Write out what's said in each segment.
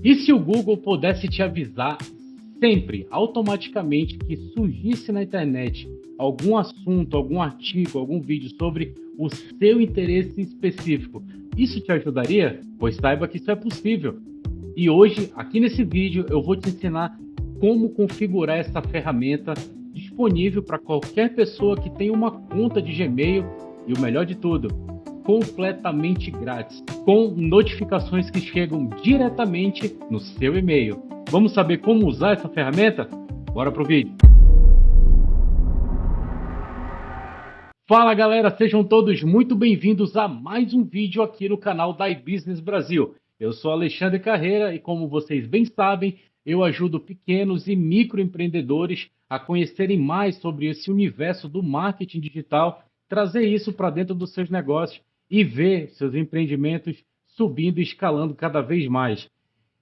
E se o Google pudesse te avisar sempre, automaticamente, que surgisse na internet algum assunto, algum artigo, algum vídeo sobre o seu interesse específico, isso te ajudaria? Pois saiba que isso é possível. E hoje, aqui nesse vídeo, eu vou te ensinar como configurar essa ferramenta disponível para qualquer pessoa que tenha uma conta de Gmail e o melhor de tudo, completamente grátis, com notificações que chegam diretamente no seu e-mail. Vamos saber como usar essa ferramenta? Bora pro vídeo! Fala galera, sejam todos muito bem-vindos a mais um vídeo aqui no canal da iBusiness Brasil. Eu sou Alexandre Carreira e, como vocês bem sabem, eu ajudo pequenos e microempreendedores a conhecerem mais sobre esse universo do marketing digital, trazer isso para dentro dos seus negócios e ver seus empreendimentos subindo e escalando cada vez mais.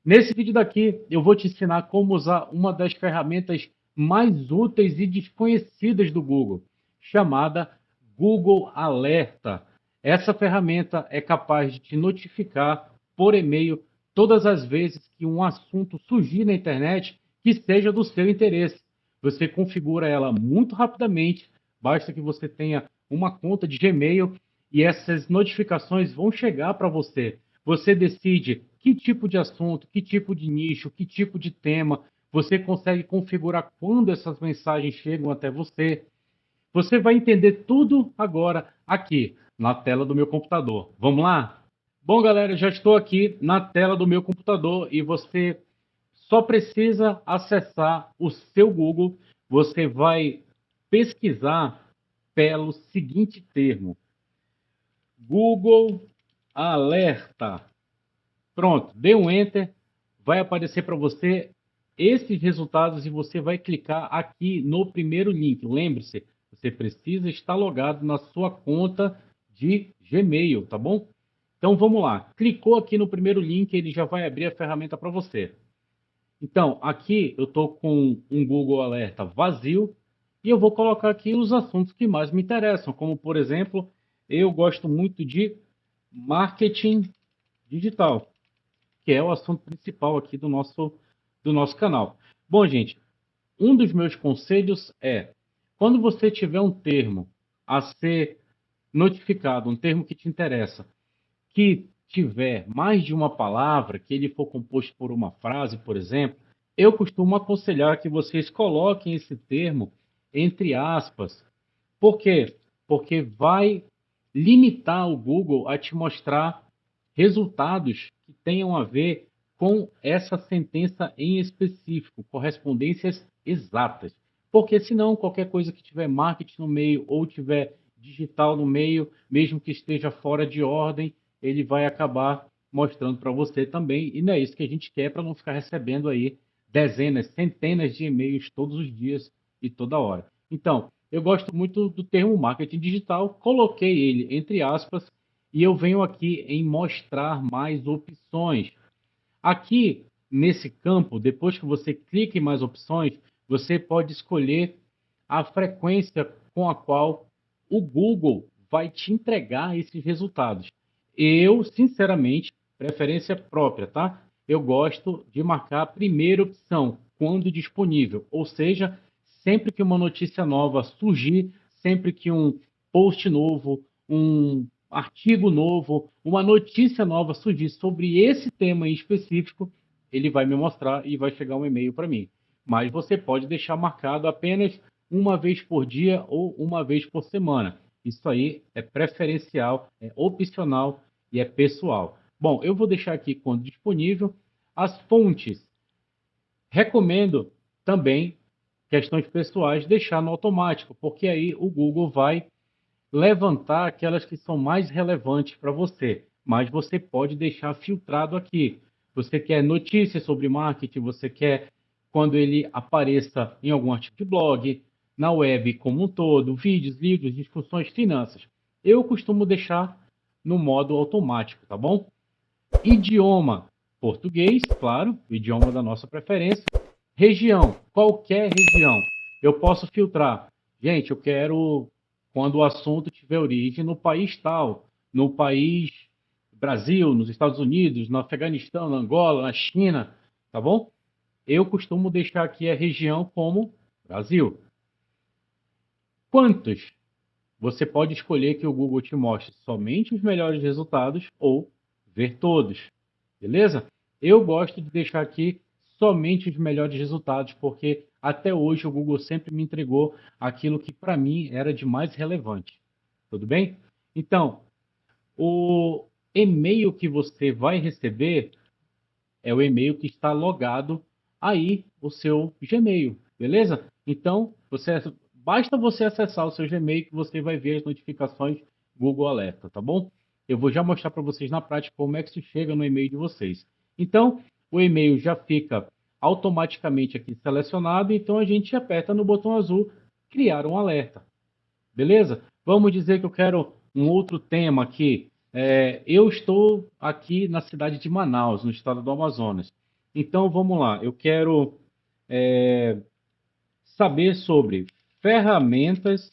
Nesse vídeo daqui, eu vou te ensinar como usar uma das ferramentas mais úteis e desconhecidas do Google, chamada Google Alerta. Essa ferramenta é capaz de te notificar por e-mail todas as vezes que um assunto surgir na internet que seja do seu interesse. Você configura ela muito rapidamente, basta que você tenha uma conta de Gmail e essas notificações vão chegar para você. Você decide que tipo de assunto, que tipo de nicho, que tipo de tema. Você consegue configurar quando essas mensagens chegam até você. Você vai entender tudo agora aqui na tela do meu computador. Vamos lá? Bom, galera, já estou aqui na tela do meu computador e você só precisa acessar o seu Google. Você vai pesquisar pelo seguinte termo: Google Alerta. Pronto, dê um Enter, vai aparecer para você esses resultados e você vai clicar aqui no primeiro link. Lembre-se, você precisa estar logado na sua conta de Gmail, tá bom? Então vamos lá, clicou aqui no primeiro link, ele já vai abrir a ferramenta para você. Então, aqui eu estou com um Google Alerta vazio e eu vou colocar aqui os assuntos que mais me interessam, como por exemplo, eu gosto muito de marketing digital, que é o assunto principal aqui do nosso canal. Bom, gente, um dos meus conselhos é, quando você tiver um termo a ser notificado, um termo que te interessa, que tiver mais de uma palavra, que ele for composto por uma frase, por exemplo, eu costumo aconselhar que vocês coloquem esse termo entre aspas. Por quê? Porque vai limitar o Google a te mostrar resultados que tenham a ver com essa sentença em específico, correspondências exatas. Porque senão qualquer coisa que tiver marketing no meio ou tiver digital no meio, mesmo que esteja fora de ordem, ele vai acabar mostrando para você também. E não é isso que a gente quer, para não ficar recebendo aí dezenas, centenas de e-mails todos os dias e toda hora. Então, eu gosto muito do termo marketing digital, coloquei ele entre aspas e eu venho aqui em mostrar mais opções. Aqui, nesse campo, depois que você clica em mais opções, você pode escolher a frequência com a qual o Google vai te entregar esses resultados. Eu, sinceramente, preferência própria, tá? Eu gosto de marcar a primeira opção, quando disponível. Ou seja, sempre que uma notícia nova surgir, sempre que um post novo, um artigo novo, uma notícia nova surgir sobre esse tema em específico, ele vai me mostrar e vai chegar um e-mail para mim. Mas você pode deixar marcado apenas uma vez por dia ou uma vez por semana. Isso aí é preferencial, é opcional e é pessoal. Bom, eu vou deixar aqui quando disponível. As fontes, recomendo também, questões pessoais, deixar no automático, porque aí o Google vai levantar aquelas que são mais relevantes para você, mas você pode deixar filtrado aqui. Você quer notícias sobre marketing, você quer quando ele apareça em algum artigo de blog, na web como um todo, vídeos, livros, discussões, finanças. Eu costumo deixar no modo automático, tá bom? Idioma, português, claro, o idioma da nossa preferência. Região, qualquer região. Eu posso filtrar. Gente, eu quero quando o assunto tiver origem no país tal, no país Brasil, nos Estados Unidos, no Afeganistão, na Angola, na China, tá bom? Eu costumo deixar aqui a região como Brasil. Quantos? Você pode escolher que o Google te mostre somente os melhores resultados ou ver todos, beleza? Eu gosto de deixar aqui somente os melhores resultados, porque até hoje o Google sempre me entregou aquilo que para mim era de mais relevante. Tudo bem? Então, o e-mail que você vai receber é o e-mail que está logado aí, o seu Gmail, beleza? Então, basta você acessar o seu Gmail que você vai ver as notificações Google Alerta, tá bom? Eu vou já mostrar para vocês na prática como é que isso chega no e-mail de vocês. Então, o e-mail já fica automaticamente aqui selecionado, então a gente aperta no botão azul criar um alerta, beleza? Vamos dizer que eu quero um outro tema aqui. Eu estou aqui na cidade de Manaus, no estado do Amazonas. Então vamos lá, eu quero saber sobre ferramentas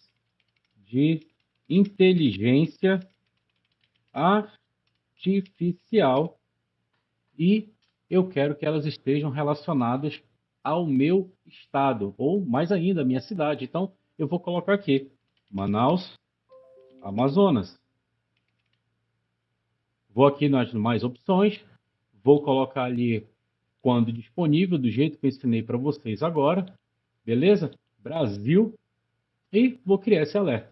de inteligência artificial e eu quero que elas estejam relacionadas ao meu estado, ou mais ainda, a minha cidade. Então eu vou colocar aqui, Manaus, Amazonas. Vou aqui nas mais opções, vou colocar ali quando disponível, do jeito que eu ensinei para vocês agora, beleza? Brasil, e vou criar esse alerta.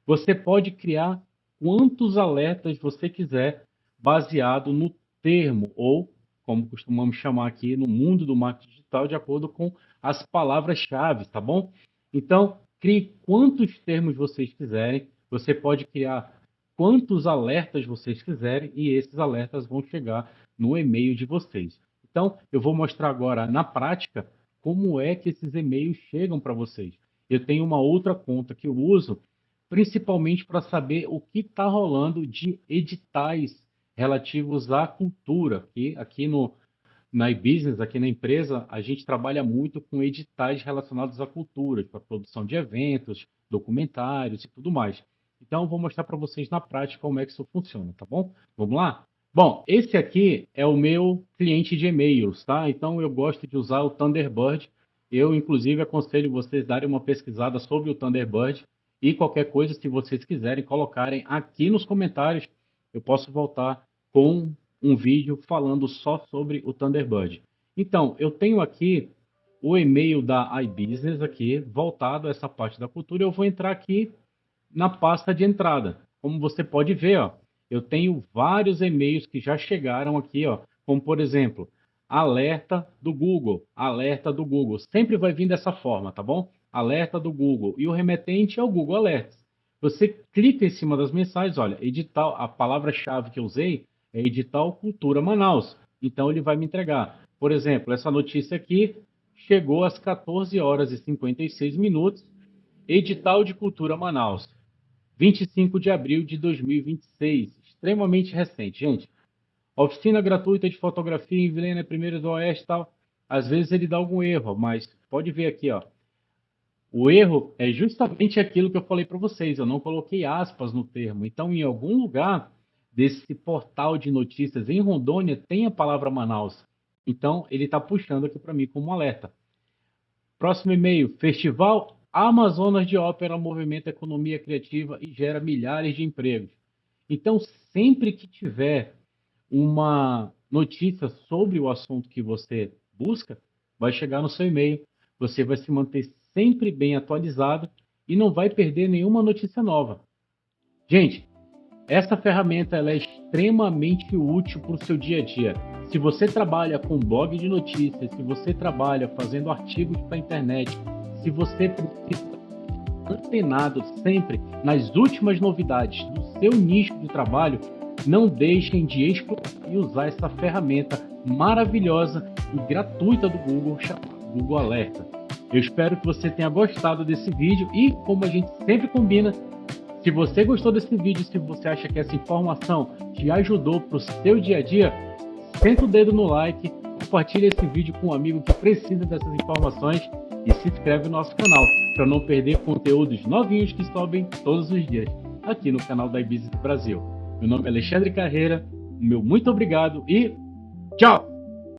Você pode criar quantos alertas você quiser, baseado no termo, ou como costumamos chamar aqui no mundo do marketing digital, de acordo com as palavras-chave, tá bom? Então, crie quantos termos vocês quiserem, você pode criar quantos alertas vocês quiserem e esses alertas vão chegar no e-mail de vocês. Então, eu vou mostrar agora na prática como é que esses e-mails chegam para vocês. Eu tenho uma outra conta que eu uso principalmente para saber o que está rolando de editais relativos à cultura. E aqui na iBusiness, aqui na empresa, a gente trabalha muito com editais relacionados à cultura, para produção de eventos, documentários e tudo mais. Então, eu vou mostrar para vocês na prática como é que isso funciona, tá bom? Vamos lá? Bom, esse aqui é o meu cliente de e-mails, tá? Então, eu gosto de usar o Thunderbird. Eu, inclusive, aconselho vocês darem uma pesquisada sobre o Thunderbird e qualquer coisa, se vocês quiserem, colocarem aqui nos comentários. Eu posso voltar com um vídeo falando só sobre o Thunderbird. Então, eu tenho aqui o e-mail da iBusiness aqui, voltado a essa parte da cultura. Eu vou entrar aqui na pasta de entrada. Como você pode ver, ó, eu tenho vários e-mails que já chegaram aqui, ó, como por exemplo, alerta do Google, alerta do Google. Sempre vai vir dessa forma, tá bom? Alerta do Google. E o remetente é o Google Alerts. Você clica em cima das mensagens, olha, edital, a palavra-chave que eu usei é edital Cultura Manaus. Então ele vai me entregar. Por exemplo, essa notícia aqui chegou às 14 horas e 56 minutos. Edital de Cultura Manaus. 25 de abril de 2026. Extremamente recente, gente. Oficina gratuita de fotografia em Vilhena, primeiro do Oeste e tal. Às vezes ele dá algum erro, mas pode ver aqui, ó. O erro é justamente aquilo que eu falei para vocês. Eu não coloquei aspas no termo. Então, em algum lugar desse portal de notícias em Rondônia tem a palavra Manaus. Então, ele está puxando aqui para mim como alerta. Próximo e-mail. Festival Amazonas de Ópera movimenta a economia criativa e gera milhares de empregos. Então, sempre que tiver uma notícia sobre o assunto que você busca, vai chegar no seu e-mail. Você vai se manter sempre bem atualizado e não vai perder nenhuma notícia nova. Gente, essa ferramenta ela é extremamente útil para o seu dia a dia. Se você trabalha com blog de notícias, se você trabalha fazendo artigos para a internet, se você precisa estar antenado sempre nas últimas novidades do seu nicho de trabalho, não deixem de explorar e usar essa ferramenta maravilhosa e gratuita do Google, chamada Google Alerta. Eu espero que você tenha gostado desse vídeo e, como a gente sempre combina, se você gostou desse vídeo, se você acha que essa informação te ajudou para o seu dia a dia, senta o dedo no like, compartilha esse vídeo com um amigo que precisa dessas informações e se inscreve no nosso canal para não perder conteúdos novinhos que sobem todos os dias aqui no canal da iBusiness Brasil. Meu nome é Alexandre Carreira meu muito obrigado e tchau!